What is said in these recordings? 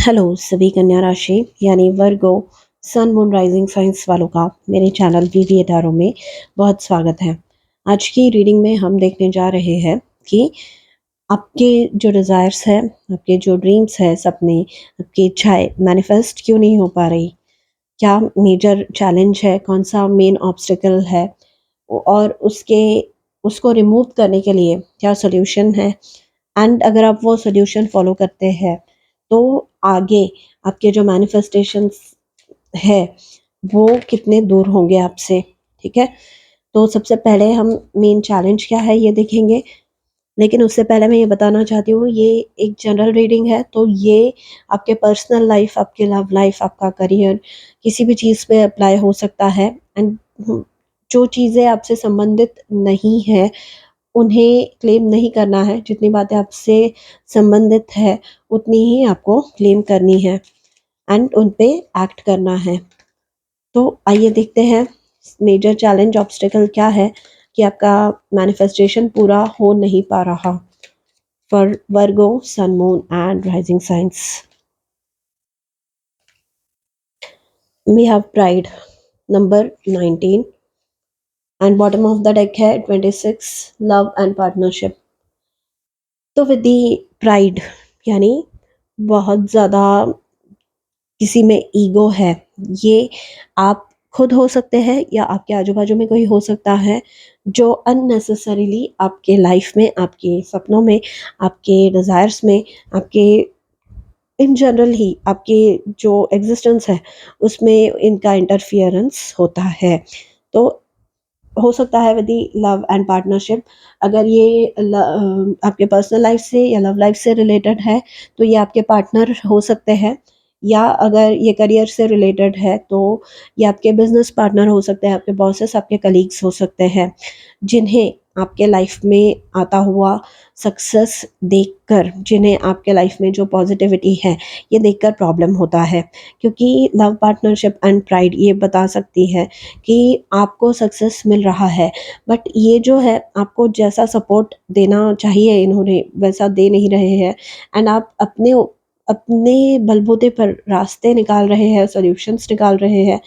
Hello सभी कन्या राशि यानी वर्गो सन मून राइजिंग साइंस वालों का मेरे चैनल वीवी अटारो में बहुत स्वागत है। आज की रीडिंग में हम देखने जा रहे हैं कि आपके जो डिज़ायर्स है, आपके जो ड्रीम्स है, सपने, आपकी इच्छाएं मैनिफेस्ट क्यों नहीं हो पा रही, क्या मेजर चैलेंज है, कौन सा मेन ऑब्स्टिकल है और उसको रिमूव करने के लिए क्या सोल्यूशन है। एंड अगर आप वो सोल्यूशन फॉलो करते हैं तो आगे आपके जो मैनिफेस्टेशंस है वो कितने दूर होंगे आपसे। ठीक है, तो सबसे पहले हम मेन चैलेंज क्या है ये देखेंगे। लेकिन उससे पहले मैं ये बताना चाहती हूँ, ये एक जनरल रीडिंग है, तो ये आपके पर्सनल लाइफ, आपके लव लाइफ, आपका करियर, किसी भी चीज़ पे अप्लाई हो सकता है। एंड जो चीज़ें आपसे संबंधित नहीं है उन्हें क्लेम नहीं करना है। जितनी बातें आपसे संबंधित है उतनी ही आपको क्लेम करनी है एंड उन पे एक्ट करना है। तो आइए देखते हैं मेजर चैलेंज ऑब्स्टिकल क्या है कि आपका मैनिफेस्टेशन पूरा हो नहीं पा रहा for Virgo sun moon and rising signs. We have pride number 19 and bottom of the deck है 26 लव एंड पार्टनरशिप। तो विद दी प्राइड यानी बहुत ज़्यादा किसी में ईगो है। ये आप खुद हो सकते हैं या आपके आजू-बाजू में कोई हो सकता है जो अननेसेसरीली आपके लाइफ में, आपके सपनों में, आपके डिज़ायर्स में, आपके इन जनरल ही आपके जो एग्ज़िस्टेंस है उसमें इनका इंटरफियरेंस होता है। तो हो सकता है with the love and partnership, अगर ये आपके पर्सनल लाइफ से या लव लाइफ से रिलेटेड है तो ये आपके पार्टनर हो सकते हैं। या अगर ये करियर से रिलेटेड है तो ये आपके बिजनेस पार्टनर हो सकते हैं, आपके बॉसेस, आपके कलीग्स हो सकते हैं, जिन्हें आपके लाइफ में आता हुआ सक्सेस देखकर, जिन्हें आपके लाइफ में जो पॉजिटिविटी है ये देखकर प्रॉब्लम होता है। क्योंकि लव पार्टनरशिप एंड प्राइड ये बता सकती है कि आपको सक्सेस मिल रहा है, बट ये जो है आपको जैसा सपोर्ट देना चाहिए इन्होंने वैसा दे नहीं रहे हैं। एंड आप अपने बलबूते पर रास्ते निकाल रहे हैं, सॉल्यूशंस निकाल रहे हैं,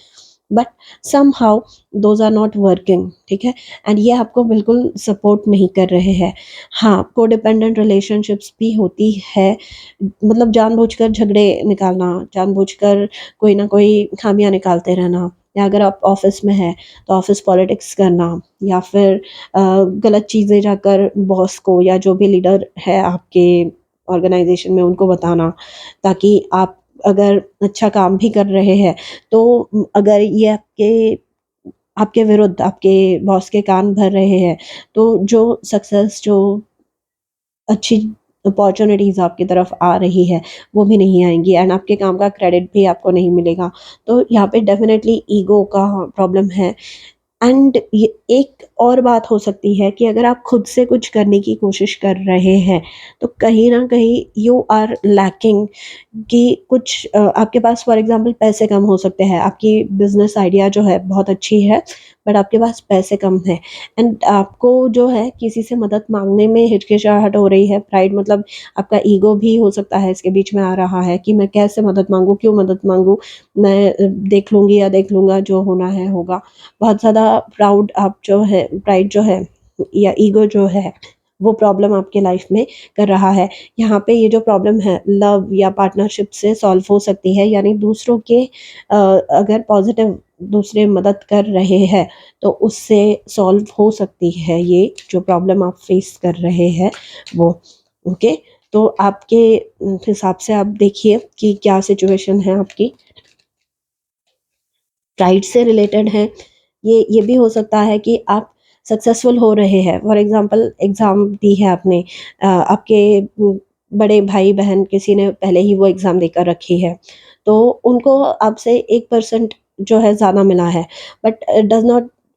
but somehow those are not working. ठीक है, एंड ये आपको बिल्कुल सपोर्ट नहीं कर रहे हैं। हाँ, कोडिपेंडेंट रिलेशनशिप्स भी होती है, मतलब जानबूझकर झगड़े निकालना, जानबूझकर कोई ना कोई खामियां निकालते रहना, या अगर आप ऑफिस में हैं तो ऑफिस पॉलिटिक्स करना, या फिर गलत चीज़ें जाकर बॉस को या जो भी लीडर है आपके ऑर्गेनाइजेशन में उनको बताना, ताकि आप अगर अच्छा काम भी कर रहे हैं तो अगर ये आपके विरुद्ध आपके बॉस के कान भर रहे हैं तो जो सक्सेस, जो अच्छी अपॉर्चुनिटीज़ आपकी तरफ आ रही है वो भी नहीं आएँगी एंड आपके काम का क्रेडिट भी आपको नहीं मिलेगा। तो यहाँ पे डेफ़िनेटली ईगो का प्रॉब्लम है। एंड ये एक और बात हो सकती है कि अगर आप खुद से कुछ करने की कोशिश कर रहे हैं तो कहीं न कहीं यू आर लैकिंग, कि कुछ आपके पास फॉर एग्ज़ाम्पल पैसे कम हो सकते हैं, आपकी बिज़नेस आइडिया जो है बहुत अच्छी है, बट आपके पास पैसे कम हैं एंड आपको जो है किसी से मदद माँगने में हिचकिचाहट हो रही है। प्राइड मतलब आपका ईगो भी हो सकता है इसके बीच में आ रहा है कि मैं कैसे मदद माँगूँ, क्यों मदद माँगूँ, मैं देख लूँगी या देख लूँगा, जो होना है होगा। बहुत ज़्यादा प्राउड आप जो है, प्राइड जो है या ईगो जो है वो प्रॉब्लम आपके लाइफ में कर रहा है। यहाँ पे ये जो प्रॉब्लम है लव या पार्टनरशिप से सॉल्व हो सकती है, यानी दूसरों के अगर पॉजिटिव दूसरे मदद कर रहे हैं तो उससे सॉल्व हो सकती है ये जो प्रॉब्लम आप फेस कर रहे हैं वो। ओके, तो आपके हिसाब से आप देखिए कि क्या सिचुएशन है आपकी। प्राइड से रिलेटेड है, ये भी हो सकता है कि आप सक्सेसफुल हो रहे हैं, फॉर एग्जांपल एग्ज़ाम दी है आपने, आपके बड़े भाई-बहन किसी ने पहले ही वो एग्ज़ाम देकर रखी है, तो उनको आपसे 1% जो है ज़्यादा मिला है, but it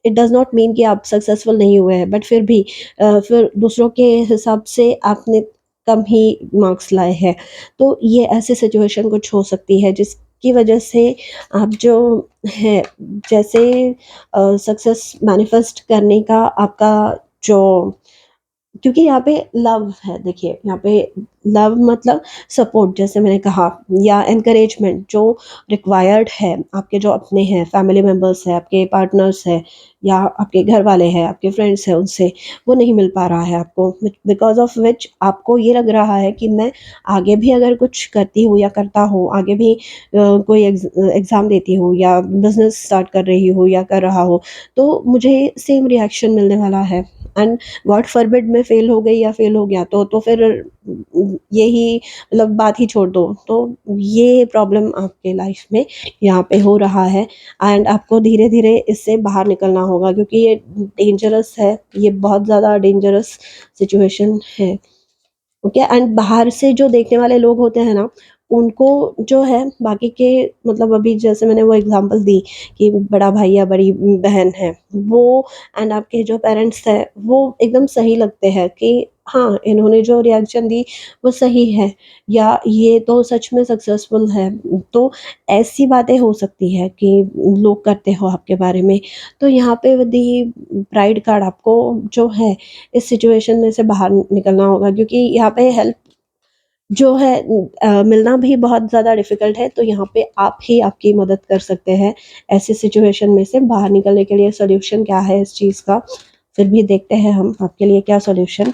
does not mean कि आप सक्सेसफुल नहीं हुए हैं, बट फिर भी फिर दूसरों के हिसाब से आपने कम ही मार्क्स लाए हैं। तो ये ऐसी सिचुएशन कुछ हो सकती है जिसकी वजह से आप जो है, जैसे सक्सेस मैनिफेस्ट करने का आपका जो क्योंकि यहाँ पे लव है, देखिए यहाँ पे लव मतलब सपोर्ट, जैसे मैंने कहा, या एनकरेजमेंट जो रिक्वायर्ड है, आपके जो अपने हैं, फैमिली मेम्बर्स है, आपके पार्टनर्स है, या आपके घर वाले हैं, आपके फ्रेंड्स हैं, उनसे वो नहीं मिल पा रहा है आपको, बिकॉज ऑफ विच आपको ये लग रहा है कि मैं आगे भी अगर कुछ करती हूँ या करता हूँ, आगे भी कोई एग्ज़ाम देती हूँ या बिजनेस स्टार्ट कर रही हूँ या कर रहा हूँ, तो मुझे सेम रिएक्शन मिलने वाला है। एंड गॉड फॉरबिड मैं फेल हो गई या फेल हो गया तो फिर यही मतलब बात ही छोड़ दो। तो ये प्रॉब्लम आपके लाइफ में यहाँ पे हो रहा है, एंड आपको धीरे धीरे इससे बाहर निकलना होगा, क्योंकि ये डेंजरस है, ये बहुत ज़्यादा डेंजरस सिचुएशन है। ओके, एंड बाहर से जो देखने वाले लोग होते हैं ना, उनको जो है बाकी के, मतलब अभी जैसे मैंने वो एग्जांपल दी कि बड़ा भाई या बड़ी बहन है, वो एंड आपके जो पेरेंट्स हैं वो एकदम सही लगते हैं कि हाँ, इन्होंने जो रिएक्शन दी वो सही है, या ये तो सच में सक्सेसफुल है। तो ऐसी बातें हो सकती है कि लोग करते हो आपके बारे में। तो यहाँ पे दी प्राइड कार्ड आपको जो है इस सिचुएशन में से बाहर निकलना होगा, क्योंकि यहाँ पे हेल्प जो है मिलना भी बहुत ज़्यादा डिफ़िकल्ट है, तो यहाँ पे आप ही आपकी मदद कर सकते हैं ऐसी सिचुएशन में से बाहर निकलने के लिए। सॉल्यूशन क्या है इस चीज़ का, फिर भी देखते हैं हम आपके लिए क्या सॉल्यूशन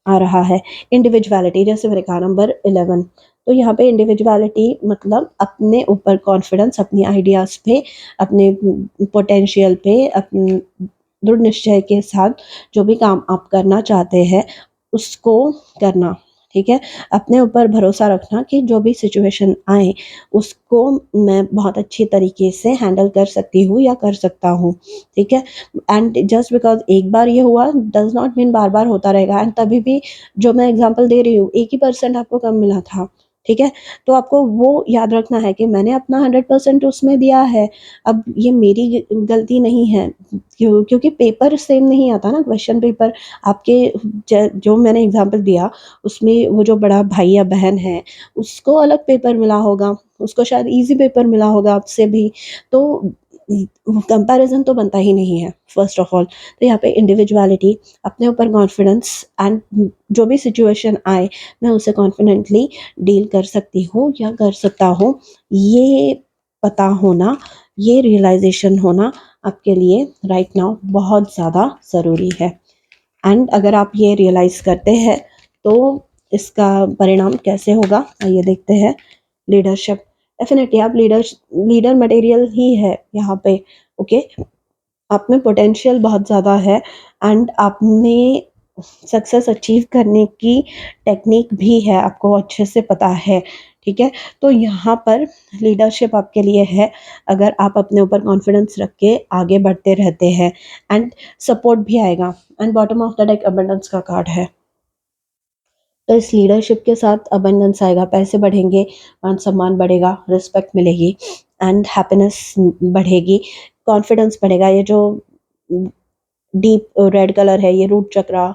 आ रहा है। इंडिविजुअलिटी, जैसे मैंने कहा नंबर 11, तो यहाँ पे इंडिविजुअलिटी मतलब अपने ऊपर कॉन्फिडेंस, अपनी आइडियाज़ पे, अपने पोटेंशियल पे, अपने दृढ़ निश्चय के साथ जो भी काम आप करना चाहते हैं उसको करना, ठीक है? अपने ऊपर भरोसा रखना कि जो भी सिचुएशन आए उसको मैं बहुत अच्छी तरीके से हैंडल कर सकती हूँ या कर सकता हूँ, ठीक है? एंड जस्ट बिकॉज़ एक बार ये हुआ डज़ नॉट मीन बार-बार होता रहेगा। एंड तभी भी जो मैं एग्ज़ाम्पल दे रही हूँ, 1 ही परसेंट आपको कम मिला था, ठीक है? तो आपको वो याद रखना है कि मैंने अपना 100% उसमें दिया है। अब ये मेरी गलती नहीं है, क्योंकि पेपर सेम नहीं आता ना, क्वेश्चन पेपर आपके जो मैंने एग्जांपल दिया उसमें वो जो बड़ा भाई या बहन है उसको अलग पेपर मिला होगा, उसको शायद इजी पेपर मिला होगा आपसे भी। तो कंपैरिजन तो बनता ही नहीं है फर्स्ट ऑफ ऑल। तो यहाँ पे इंडिविजुअलिटी, अपने ऊपर कॉन्फिडेंस, एंड जो भी सिचुएशन आए मैं उसे कॉन्फिडेंटली डील कर सकती हूँ या कर सकता हूँ, ये पता होना, ये रियलाइजेशन होना आपके लिए राइट नाउ बहुत ज़्यादा ज़रूरी है। एंड अगर आप ये रियलाइज़ करते हैं तो इसका परिणाम कैसे होगा आइए देखते हैं। लीडरशिप, डेफिनेटली आप लीडर मटेरियल ही है यहाँ पे। ओके, आप में पोटेंशियल बहुत ज़्यादा है, एंड आप में सक्सेस अचीव करने की टेक्निक भी है, आपको अच्छे से पता है, ठीक है? तो यहाँ पर लीडरशिप आपके लिए है, अगर आप अपने ऊपर कॉन्फिडेंस रख के आगे बढ़ते रहते हैं, एंड सपोर्ट भी आएगा। And bottom of the deck abundance का कार्ड है, तो इस लीडरशिप के साथ अबंडेंस आएगा, पैसे बढ़ेंगे, मान सम्मान बढ़ेगा, रिस्पेक्ट मिलेगी, एंड हैप्पीनेस बढ़ेगी, कॉन्फिडेंस बढ़ेगा। ये जो डीप रेड कलर है ये रूट चक्रा,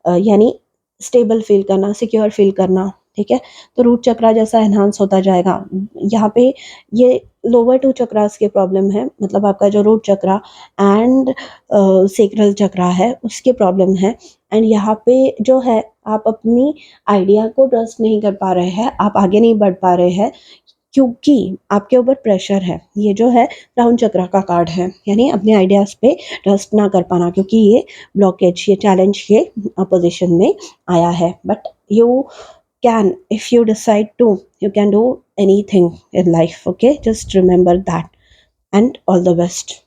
यानी स्टेबल फील करना, सिक्योर फील करना, ठीक है? तो रूट चक्रा जैसा एनहांस होता जाएगा। यहाँ पे ये लोअर 2 चक्रास की प्रॉब्लम है, मतलब आपका जो रूट चक्रा एंड सेक्रल चक्रा है उसकी प्रॉब्लम है। एंड यहाँ पे जो है आप अपनी आइडिया को ट्रस्ट नहीं कर पा रहे हैं, आप आगे नहीं बढ़ पा रहे हैं, क्योंकि आपके ऊपर प्रेशर है। ये जो है राहुल चक्र का कार्ड है, यानी अपने आइडियाज़ पे ट्रस्ट ना कर पाना, क्योंकि ये ब्लॉकेज, ये चैलेंज, ये अपोजिशन में आया है। But you can, if you decide to, you can do anything in life. Okay, just remember that, and all the best.